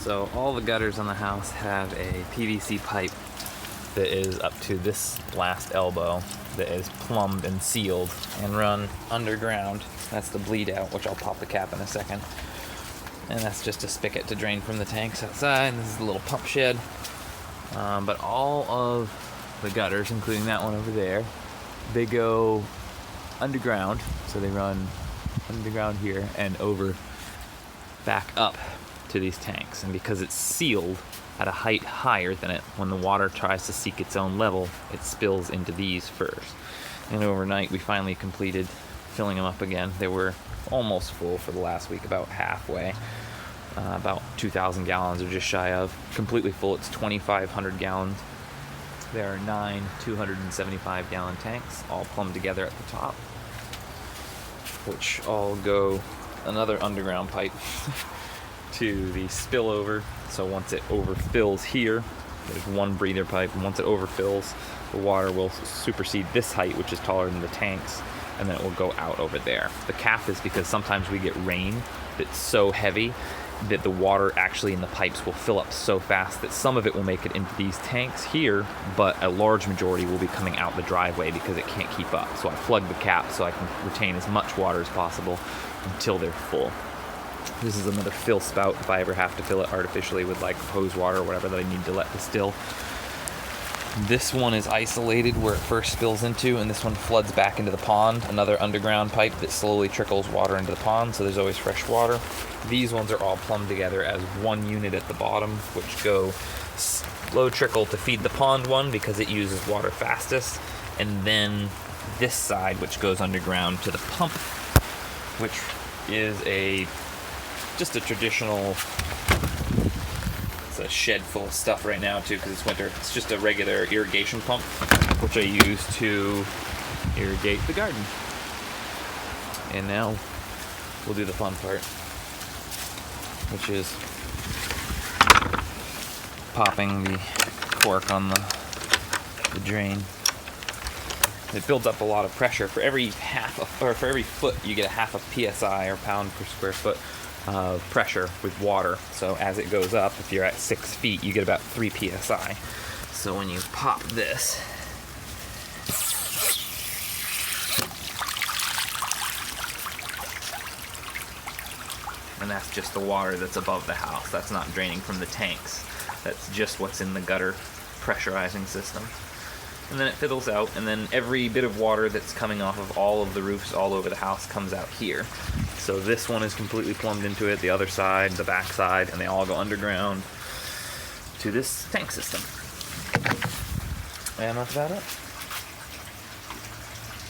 So all the gutters on the house have a PVC pipe that is up to this last elbow that is plumbed and sealed and run underground. That's the bleed out, which I'll pop the cap in a second. And that's just a spigot to drain from the tanks outside. This is the little pump shed. But all of the gutters, including that one over there, they go underground. So they run underground here and over back up to these tanks. And because it's sealed at a height higher than it, when the water tries to seek its own level, it spills into these first. And overnight we finally completed filling them up again. They were almost full for the last week, about halfway. About 2,000 gallons or just shy of. Completely full, it's 2,500 gallons. There are 9 275 gallon tanks, all plumbed together at the top, which all go another underground pipe to the spillover. So once it overfills here, there's one breather pipe, and once it overfills, the water will supersede this height, which is taller than the tanks, and then it will go out over there. The cap is because sometimes we get rain that's so heavy that the water actually in the pipes will fill up so fast that some of it will make it into these tanks here, but a large majority will be coming out the driveway because it can't keep up. So I plug the cap so I can retain as much water as possible until they're full. This is another fill spout if I ever have to fill it artificially with like hose water or whatever that I need to let distill. This one is isolated where it first spills into, and this one floods back into the pond, another underground pipe that slowly trickles water into the pond, so there's always fresh water. These ones are all plumbed together as one unit at the bottom, which go slow trickle to feed the pond one because it uses water fastest, and then this side, which goes underground to the pump, which is just a traditional, it's a shed full of stuff right now too because it's winter. It's just a regular irrigation pump, which I use to irrigate the garden. And now we'll do the fun part, which is popping the cork on the drain. It builds up a lot of pressure. For every for every foot, you get a half of PSI or pound per square foot of pressure with water. So as it goes up, if you're at 6 feet, you get about 3 PSI. So when you pop this, and that's just the water that's above the house. That's not draining from the tanks. That's just what's in the gutter pressurizing system. And then it fizzles out, and then every bit of water that's coming off of all of the roofs all over the house comes out here. So this one is completely plumbed into it, the other side, the back side, and they all go underground to this tank system. And that's about it.